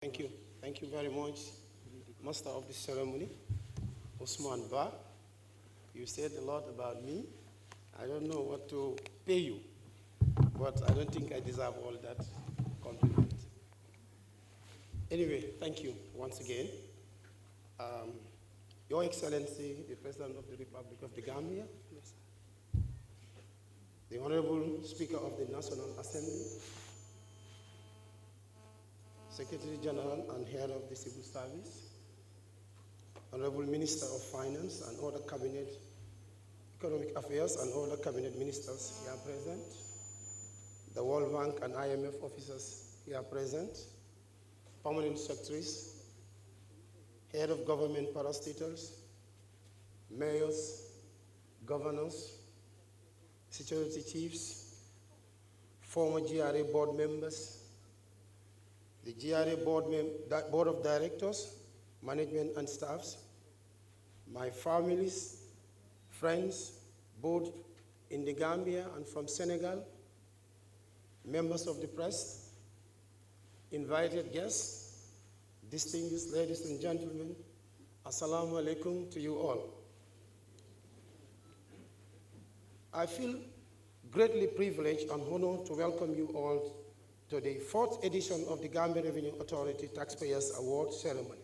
Thank you. Thank you very much, Master of the Ceremony, Usman Ba. You said a lot about me. I don't know what to pay you, but I don't think I deserve all that compliment. Anyway, thank you once again. Your Excellency, the President of the Republic of the Gambia, the Honorable Speaker of the National Assembly, Secretary General and Head of the Civil Service, Honorable Minister of Finance and other Cabinet, Economic Affairs and other Cabinet Ministers here present, the World Bank and IMF officers here present, Permanent Secretaries, Head of Government Parastatals, Mayors, Governors, Security Chiefs, former GRA board members, the GRA board of Directors, management and staffs, my families, friends, both in the Gambia and from Senegal, members of the press, invited guests, distinguished ladies and gentlemen, Assalamu alaikum to you all. I feel greatly privileged and honored to welcome you all to the 4th edition of the Gambia Revenue Authority Taxpayers Award Ceremony.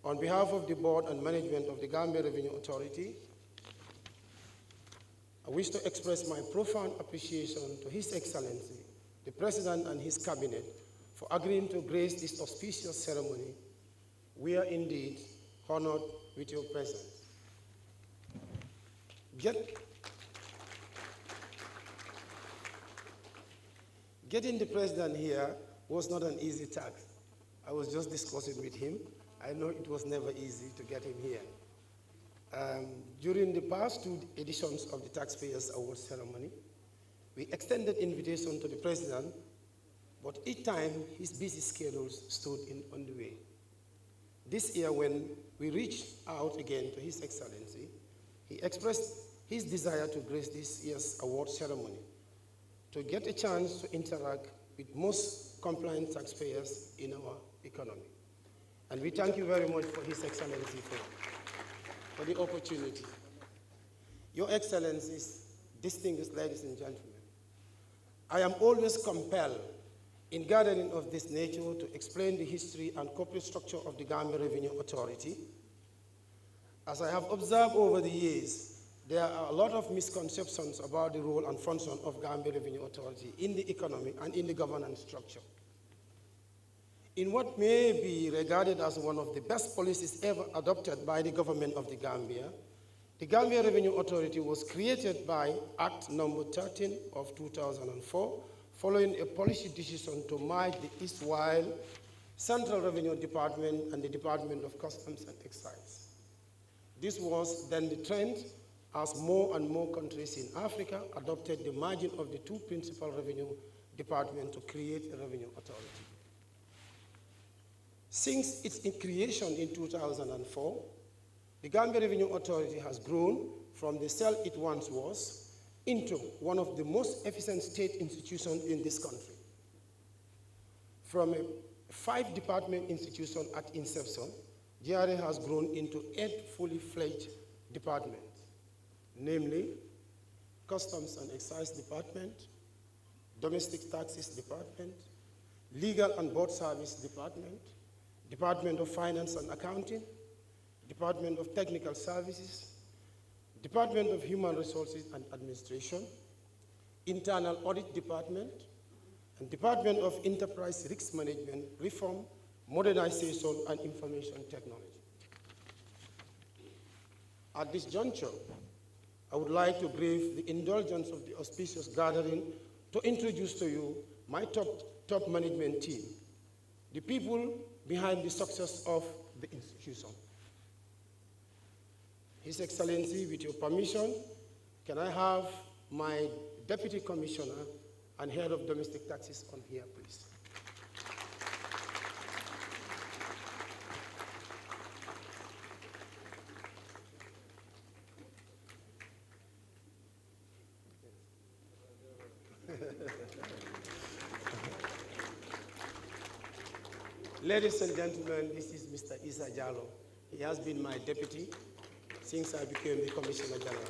On behalf of the board and management of the Gambia Revenue Authority, I wish to express my profound appreciation to His Excellency, the President and his cabinet, for agreeing to grace this auspicious ceremony. We are indeed honored with your presence. Getting the president here was not an easy task. I was just discussing with him. I know it was never easy to get him here. During the past 2 editions of the Taxpayers Award ceremony, we extended invitation to the president, but each time his busy schedules stood on the way. This year, when we reached out again to His Excellency, he expressed his desire to grace this year's award ceremony, to get a chance to interact with most compliant taxpayers in our economy. And we thank you very much for His Excellency for the opportunity. Your Excellencies, distinguished ladies and gentlemen, I am always compelled in gathering of this nature to explain the history and corporate structure of the Gambia Revenue Authority. As I have observed over the years, there are a lot of misconceptions about the role and function of Gambia Revenue Authority in the economy and in the governance structure. In what may be regarded as one of the best policies ever adopted by the government of the Gambia Revenue Authority was created by Act Number 13 of 2004, following a policy decision to merge the Eastwhile Central Revenue Department and the Department of Customs and Excise. This was then the trend as more and more countries in Africa adopted the merging of the 2 principal revenue departments to create a revenue authority. Since its creation in 2004, the Gambia Revenue Authority has grown from the cell it once was into one of the most efficient state institutions in this country. From a 5-department institution at inception, GRA has grown into 8 fully fledged departments, namely Customs and Excise Department, Domestic Taxes Department, Legal and Board Service Department, Department of Finance and Accounting, Department of Technical Services, Department of Human Resources and Administration, Internal Audit Department, and Department of Enterprise Risk Management, Reform, Modernization, and Information Technology. At this juncture, I would like to crave the indulgence of the auspicious gathering to introduce to you my top management team, the people behind the success of the institution. His Excellency, with your permission, can I have my Deputy Commissioner and Head of Domestic Taxes on here, please? Ladies and gentlemen, this is Mr. Issa Jallo. He has been my deputy since I became the Commissioner General.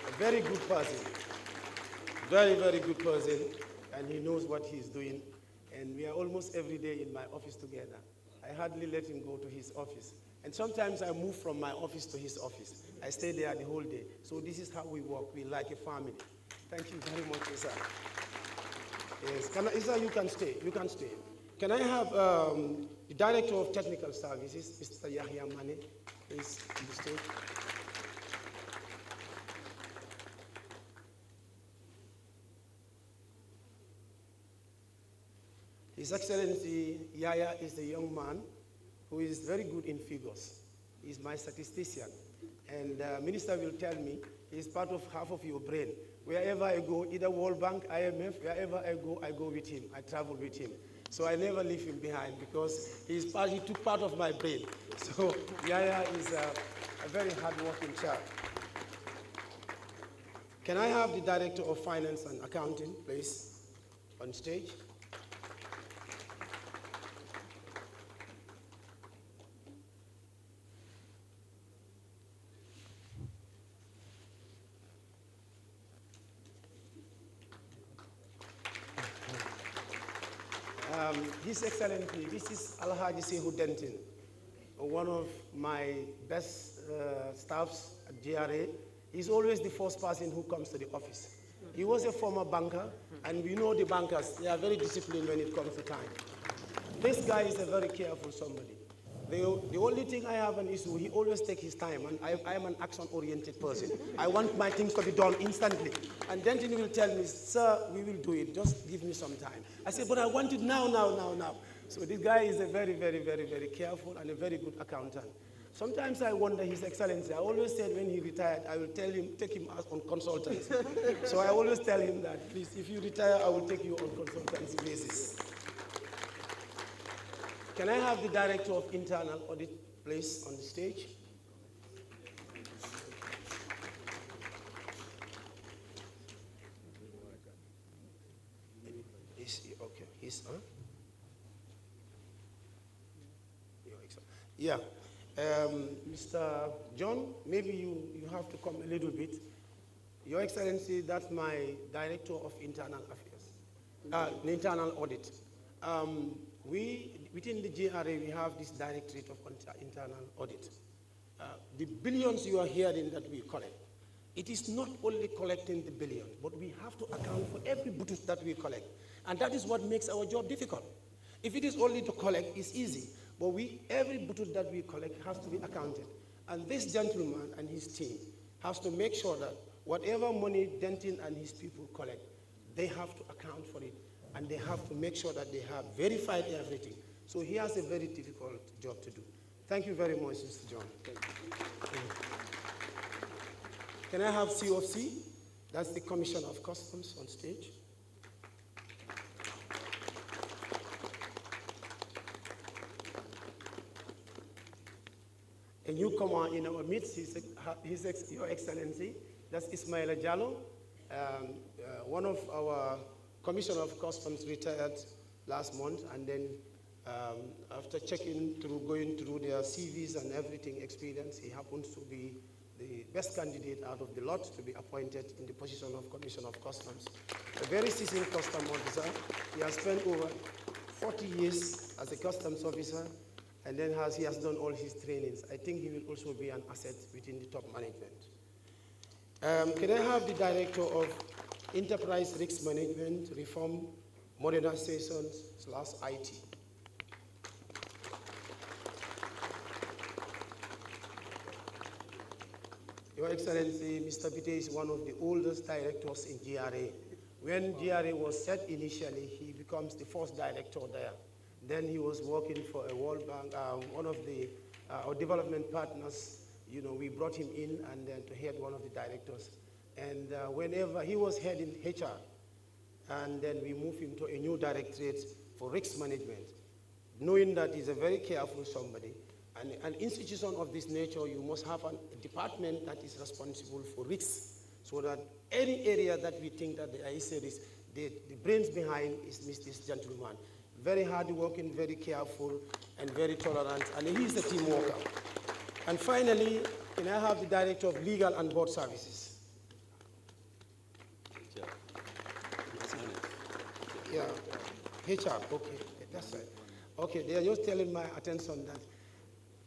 A very good person, very, very good person, and he knows what he's doing. And we are almost every day in my office together. I hardly let him go to his office. And sometimes I move from my office to his office. I stay there the whole day. So this is how we work. We like a family. Thank you very much, Issa. Yes, Issa, you can stay. You can stay. Can I have the Director of Technical Services, Mr. Yahya Mane, please, on the stage? His Excellency Yahya is a young man who is very good in figures. He's my statistician. And the minister will tell me he's part of half of your brain. Wherever I go, either World Bank, IMF, wherever I go with him. I travel with him. So I never leave him behind because he took part of my brain. So Yahya is a very hard-working child. Can I have the Director of Finance and Accounting, please, on stage? His Excellency, this is Alhaji Sehu Denton, one of my best staffs at GRA. He's always the first person who comes to the office. He was a former banker, and we know the bankers, they are very disciplined when it comes to time. This guy is a very careful somebody. The only thing I have an issue, he always takes his time, and I am an action-oriented person. I want my things to be done instantly. And then he will tell me, sir, we will do it, just give me some time. I say, but I want it now. So this guy is a very, very, very, very careful and a very good accountant. Sometimes I wonder His Excellency. I always said when he retired, I will tell him, take him on consultancy. So I always tell him that, please, if you retire, I will take you on consultancy basis. Can I have the Director of Internal Audit, please, on the stage? Okay, yeah. Mr. John, maybe you have to come a little bit. Your Excellency, that's my Director of Internal Affairs, Internal Audit. Within the GRA, we have this Directorate of Internal Audit. The billions you are hearing that we collect, it is not only collecting the billions, but we have to account for every butut that we collect. And that is what makes our job difficult. If it is only to collect, it's easy. But every butut that we collect has to be accounted. And this gentleman and his team has to make sure that whatever money Denton and his people collect, they have to account for it. And they have to make sure that they have verified everything. So he has a very difficult job to do. Thank you very much, Mr. John. Thank you. Can I have COC? That's the Commissioner of Customs on stage. A newcomer in our midst, Your Excellency, that's Ismaila Jallo, one of our Commissioner of Customs retired last month, and then after going through their CVs and everything experience, he happens to be the best candidate out of the lot to be appointed in the position of Commissioner of Customs. A very seasoned customs officer. He has spent over 40 years as a customs officer, and then he has done all his trainings. I think he will also be an asset within the top management. Can I have the Director of Enterprise Risk Management, Reform, Modernization / IT? Your Excellency, Mr. Bite is one of the oldest directors in GRA. When GRA was set initially, he becomes the first director there. Then he was working for a World Bank, one of our development partners. You know, we brought him in and then to head one of the directors. And whenever he was heading HR, and then we moved him to a new directorate for risk management, knowing that he's a very careful somebody. And an institution of this nature, you must have a department that is responsible for risks, so that any area that we think that there is a risk, the brains behind is this gentleman. very hardworking, very careful, and very tolerant, and he's a team worker. And finally, can I have the Director of Legal and Board Services? Yeah, HR, okay, that's right. Okay, they are just telling my attention that,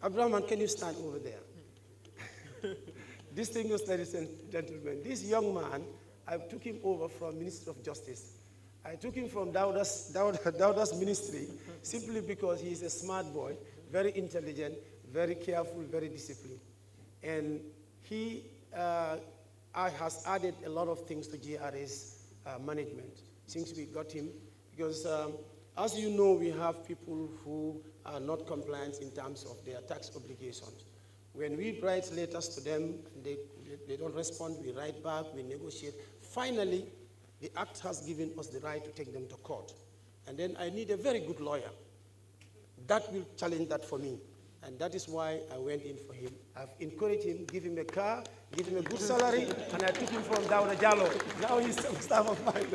Abraham, can you stand over there? Distinguished ladies and gentlemen, this young man, I took him over from Ministry of Justice. I took him from Dauda's ministry simply because he is a smart boy, very intelligent, very careful, very disciplined. And he has added a lot of things to GRA's management since we got him. Because as you know, we have people who are not compliant in terms of their tax obligations. When we write letters to them, and they don't respond, we write back, we negotiate. Finally, the Act has given us the right to take them to court. And then I need a very good lawyer. That will challenge that for me. And that is why I went in for him. I've encouraged him, give him a car, give him a good salary, and I took him from Dauda Jallo. Now he's some staff of mine.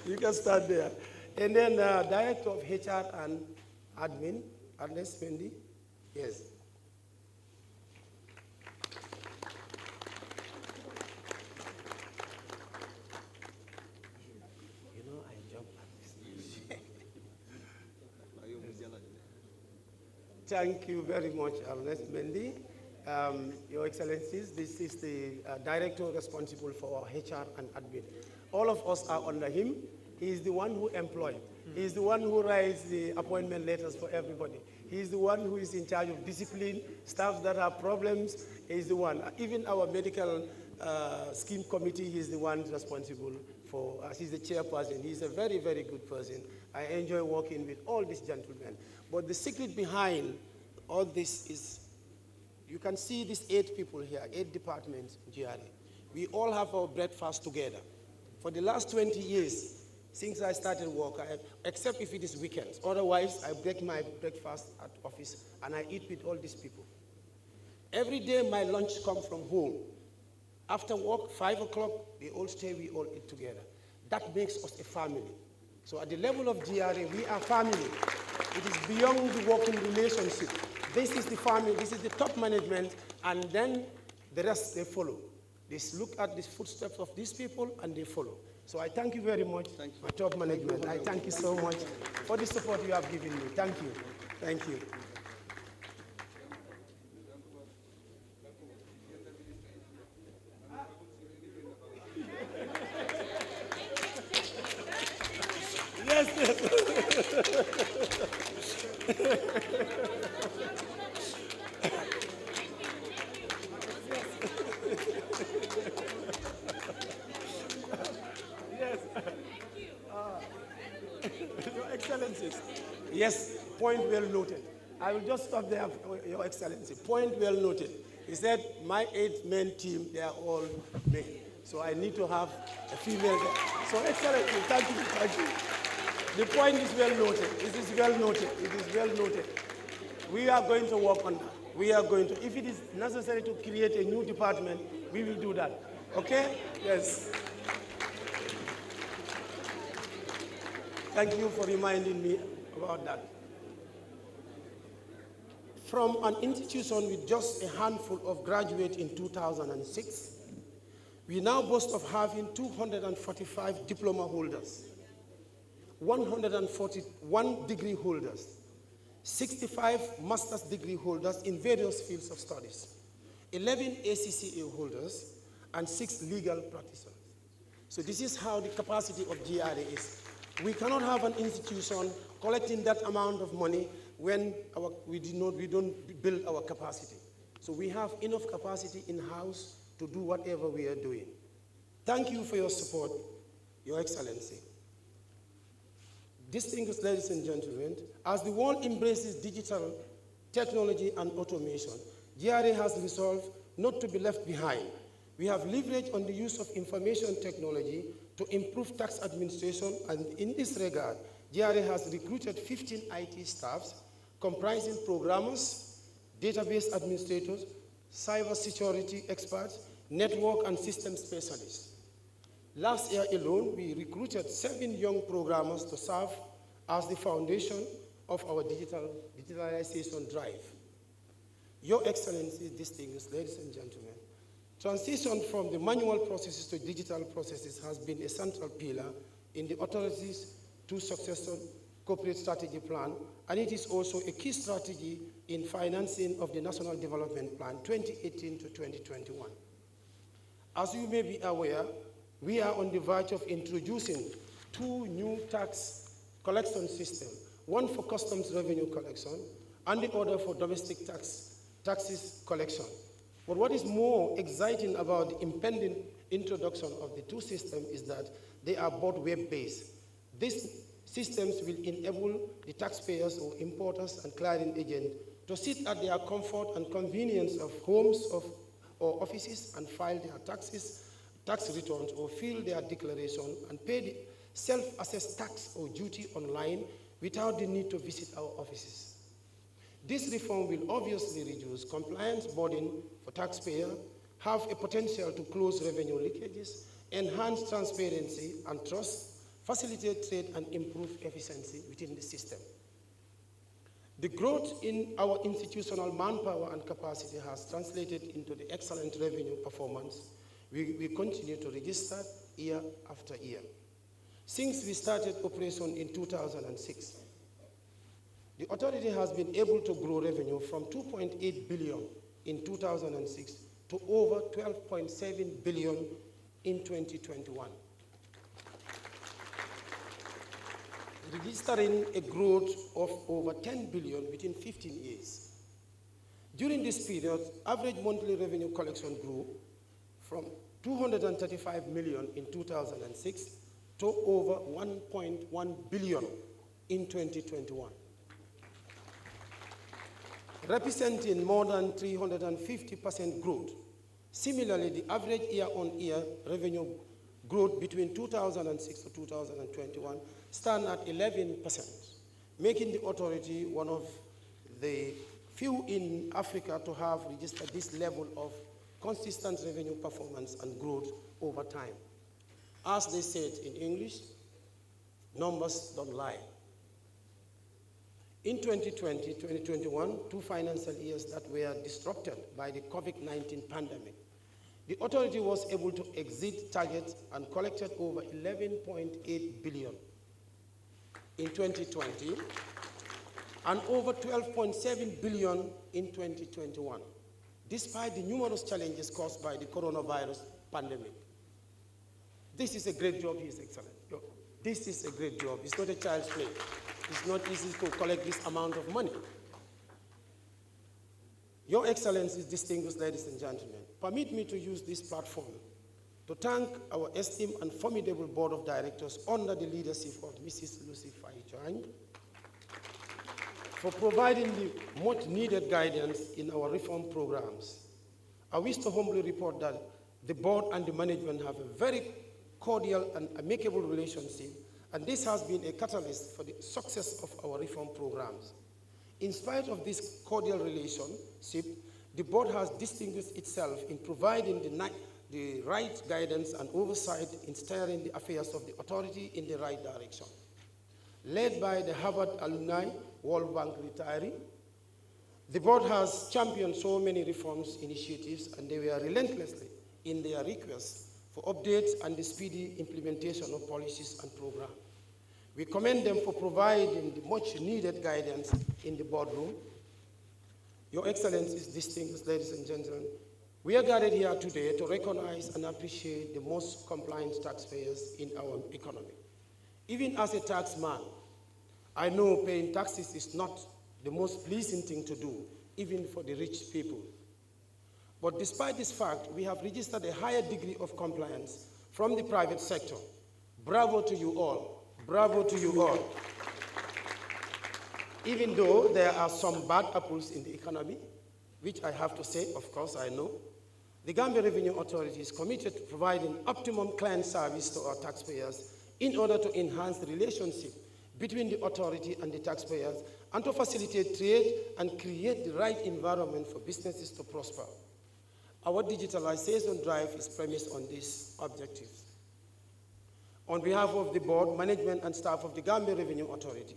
You can start there. And then Director of HR and Admin, Ernest Mendy. Yes. You know, I jump at this. Thank you very much, Ernest Mendy. Your Excellencies, this is the Director responsible for HR and Admin. All of us are under him. He is the one who employs. He is the one who writes the appointment letters for everybody. He is the one who is in charge of discipline, staff that have problems. He is the one. Even our medical scheme committee, he is the one responsible for, he's the chairperson. He's a very, very good person. I enjoy working with all these gentlemen. But the secret behind all this is, you can see these 8 people here, 8 departments, GRA. We all have our breakfast together. For the last 20 years, since I started work, except if it is weekends. Otherwise, I break my breakfast at office and I eat with all these people. Every day, my lunch comes from home. After work, 5 o'clock, they all stay, we all eat together. That makes us a family. So at the level of GRA, we are family. It is beyond the working relationship. This is the family, this is the top management, and then the rest, they follow. They look at the footsteps of these people and they follow. So I thank you very much, my top management. I thank you so much for the support you have given me. Thank you. Thank you. Yes, Your Excellencies. Yes, point well noted. I will just stop there, Your Excellency. Point well noted. He said, my 8-man team, they are all men. So I need to have a female there. So, Excellency, thank you, thank you. The point is well noted. It is well noted. It is well noted. We are going to work on that. We are going to, if it is necessary to create a new department, we will do that. Okay? Yes. Thank you for reminding me about that. From an institution with just a handful of graduates in 2006, we now boast of having 245 diploma holders, 141 degree holders, 65 master's degree holders in various fields of studies, 11 ACCA holders, and 6 legal practitioners. So this is how the capacity of GRA is. We cannot have an institution collecting that amount of money when we don't build our capacity. So we have enough capacity in-house to do whatever we are doing. Thank you for your support, Your Excellency. Distinguished ladies and gentlemen, as the world embraces digital technology and automation, GRA has resolved not to be left behind. We have leveraged on the use of information technology to improve tax administration, and in this regard, GRA has recruited 15 IT staffs comprising programmers, database administrators, cybersecurity experts, network and system specialists. Last year alone, we recruited 7 young programmers to serve as the foundation of our digitalization drive. Your Excellency, distinguished ladies and gentlemen, transition from the manual processes to digital processes has been a central pillar in the authority's 2 successful corporate strategy plan, and it is also a key strategy in financing of the National Development Plan 2018 to 2021. As you may be aware, we are on the verge of introducing 2 new tax collection systems, one for customs revenue collection and the other for domestic taxes collection. But what is more exciting about the impending introduction of the 2 systems is that they are both web-based. These systems will enable the taxpayers or importers and clearing agents to sit at their comfort and convenience of homes or offices and file their tax returns or fill their declaration and pay the self-assessed tax or duty online without the need to visit our offices. This reform will obviously reduce compliance burden for taxpayers, have a potential to close revenue leakages, enhance transparency and trust, facilitate trade, and improve efficiency within the system. The growth in our institutional manpower and capacity has translated into the excellent revenue performance we continue to register year after year. Since we started operation in 2006, the authority has been able to grow revenue from 2.8 billion in 2006 to over 12.7 billion in 2021. Registering a growth of over 10 billion within 15 years. During this period, average monthly revenue collection grew from 235 million in 2006 to over 1.1 billion in 2021, representing more than 350% growth. Similarly, the average year-on-year revenue growth between 2006 to 2021 stand at 11%, making the authority one of the few in Africa to have registered this level of consistent revenue performance and growth over time. As they said in English, numbers don't lie. In 2020, 2021, 2 financial years that were disrupted by the COVID-19 pandemic, the authority was able to exceed targets and collected over 11.8 billion in 2020 and over 12.7 billion in 2021, despite the numerous challenges caused by the coronavirus pandemic. This is a great job, His Excellency. This is a great job. It's not a child's play. It's not easy to collect this amount of money. Your Excellencies, distinguished ladies and gentlemen, permit me to use this platform to thank our esteemed and formidable board of directors under the leadership of Mrs. Lucy Fatou for providing the much needed guidance in our reform programs. I wish to humbly report that the board and the management have a very cordial and amicable relationship, and this has been a catalyst for the success of our reform programs. In spite of this cordial relationship, the board has distinguished itself in providing the right guidance and oversight in steering the affairs of the authority in the right direction. Led by the Harvard alumni, World Bank retiree, the board has championed so many reforms initiatives, and they were relentlessly in their requests for updates and the speedy implementation of policies and programs. We commend them for providing the much needed guidance in the boardroom. Your Excellencies, distinguished ladies and gentlemen, we are gathered here today to recognize and appreciate the most compliant taxpayers in our economy. Even as a taxman, I know paying taxes is not the most pleasing thing to do, even for the rich people. But despite this fact, we have registered a higher degree of compliance from the private sector. Bravo to you all. Bravo to you all. Even though there are some bad apples in the economy, which I have to say, of course, I know, the Gambia Revenue Authority is committed to providing optimum client service to our taxpayers in order to enhance the relationship between the authority and the taxpayers and to facilitate trade and create the right environment for businesses to prosper. Our digitalization drive is premised on these objectives. On behalf of the board, management, and staff of the Gambia Revenue Authority,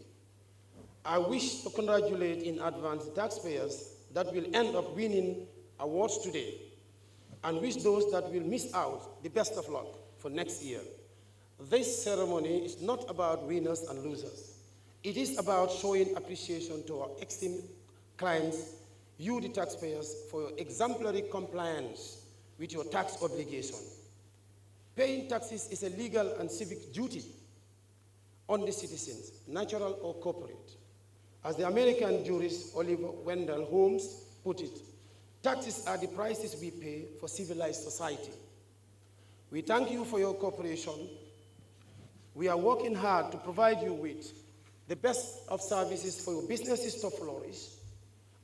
I wish to congratulate in advance the taxpayers that will end up winning awards today, and wish those that will miss out the best of luck for next year. This ceremony is not about winners and losers. It is about showing appreciation to our esteemed clients, you the taxpayers, for your exemplary compliance with your tax obligation. Paying taxes is a legal and civic duty on the citizens, natural or corporate. As the American jurist Oliver Wendell Holmes put it, taxes are the prices we pay for civilized society. We thank you for your cooperation. We are working hard to provide you with the best of services for your businesses to flourish,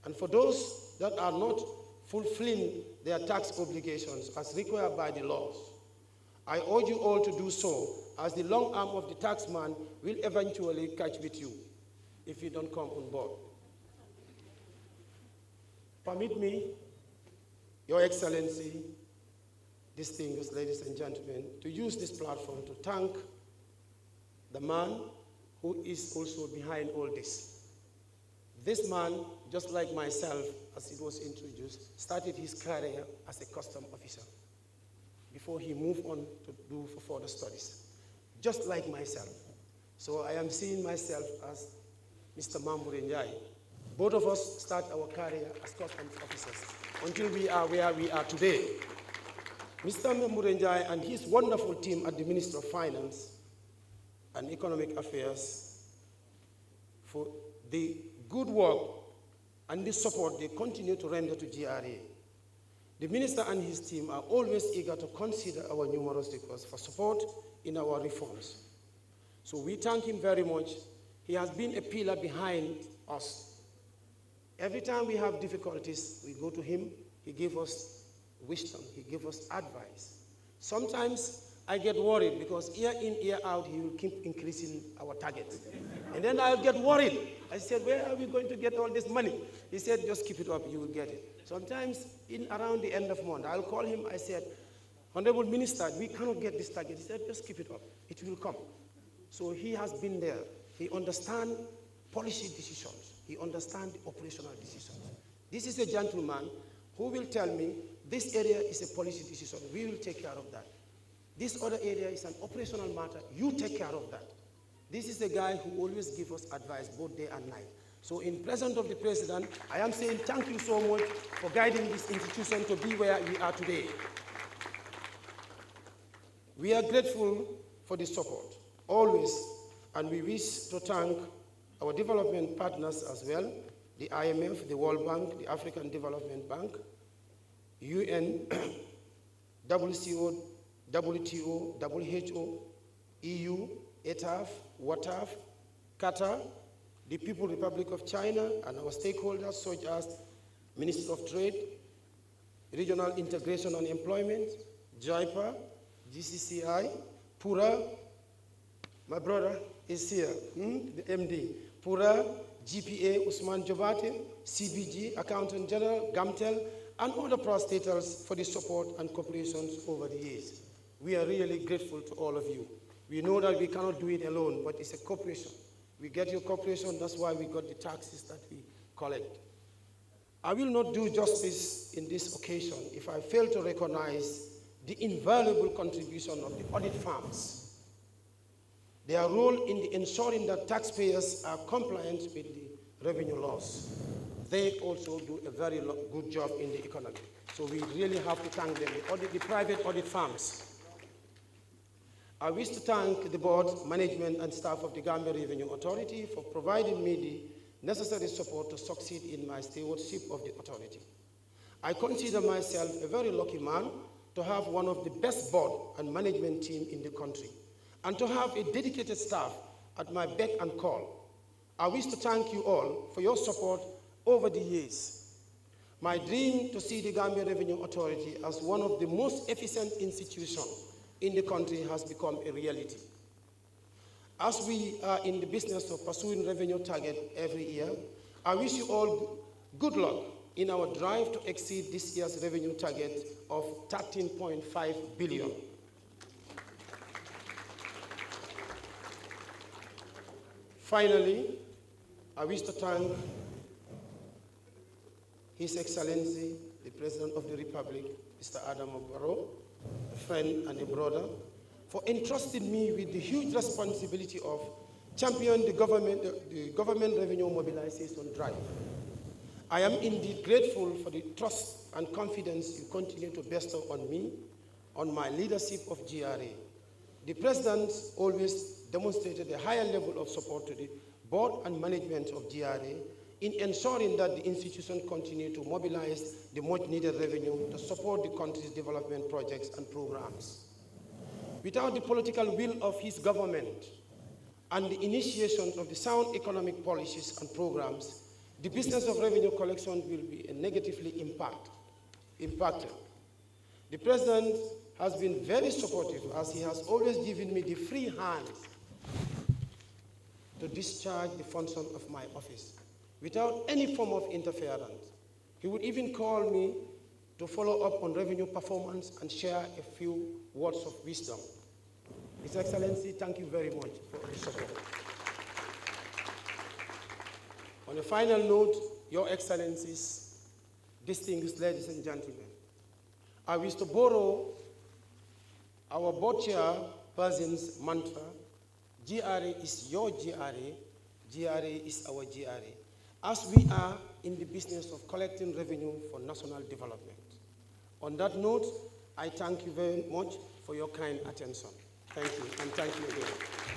and for those that are not fulfilling their tax obligations as required by the laws. I urge you all to do so, as the long arm of the taxman will eventually catch with you if you don't come on board. Permit me, Your Excellency, distinguished ladies and gentlemen, to use this platform to thank the man who is also behind all this. This man, just like myself, as it was introduced, started his career as a custom officer before he moved on to do for further studies, just like myself. So I am seeing myself as Mr. Mamure Njai. Both of us start our career as customs officers until we are where we are today. Mr. Mamure Njai and his wonderful team at the Ministry of Finance and Economic Affairs for the good work and the support they continue to render to GRA. The minister and his team are always eager to consider our numerous requests for support in our reforms. So we thank him very much. He has been a pillar behind us. Every time we have difficulties, we go to him. He gives us wisdom. He gives us advice. Sometimes I get worried because year in, year out, he will keep increasing our target. And then I'll get worried. I said, where are we going to get all this money? He said, just keep it up, you will get it. Sometimes in around the end of month, I'll call him, I said, Honorable Minister, we cannot get this target. He said, just keep it up, it will come. So he has been there. He understands policy decisions. He understands the operational decisions. This is a gentleman who will tell me, this area is a policy decision, we will take care of that. This other area is an operational matter, you take care of that. This is a guy who always gives us advice both day and night. So in presence of the President, I am saying thank you so much for guiding this institution to be where we are today. We are grateful for the support, always, and we wish to thank our development partners as well, the IMF, the World Bank, the African Development Bank, UN, WCO, WTO, WHO, EU, ETAF, WATAF, Qatar, the People's Republic of China, and our stakeholders such as Ministry of Trade, Regional Integration and Employment, JIPA, GCCI, PURA, my brother is here, the MD, PURA, GPA, Usman Jobate, CBG, Accountant General, GAMTEL, and other prostators for the support and cooperation over the years. We are really grateful to all of you. We know that we cannot do it alone, but it's a cooperation. We get your cooperation, that's why we got the taxes that we collect. I will not do justice in this occasion if I fail to recognize the invaluable contribution of the audit firms. Their role in ensuring that taxpayers are compliant with the revenue laws. They also do a very good job in the economy. So we really have to thank them, the private audit firms. I wish to thank the board, management, and staff of the Gambia Revenue Authority for providing me the necessary support to succeed in my stewardship of the authority. I consider myself a very lucky man to have one of the best board and management team in the country, and to have a dedicated staff at my beck and call. I wish to thank you all for your support over the years. My dream to see the Gambia Revenue Authority as one of the most efficient institutions in the country has become a reality. As we are in the business of pursuing revenue target every year, I wish you all good luck in our drive to exceed this year's revenue target of 13.5 billion. Finally, I wish to thank His Excellency, the President of the Republic, Mr. Adama Barrow, a friend and a brother, for entrusting me with the huge responsibility of championing the government revenue mobilization drive. I am indeed grateful for the trust and confidence you continue to bestow on me, on my leadership of GRA. The President always demonstrated a higher level of support to the board and management of GRA in ensuring that the institution continue to mobilize the much-needed revenue to support the country's development projects and programs. Without the political will of his government and the initiation of the sound economic policies and programs, the business of revenue collection will be negatively impacted. The President has been very supportive, as he has always given me the free hand to discharge the function of my office without any form of interference. He would even call me to follow up on revenue performance and share a few words of wisdom. His Excellency, thank you very much for the support. On a final note, Your Excellencies, distinguished ladies and gentlemen, I wish to borrow our board chairperson's mantra: GRA is your GRA, GRA is our GRA, as we are in the business of collecting revenue for national development. On that note, I thank you very much for your kind attention. Thank you, and thank you again.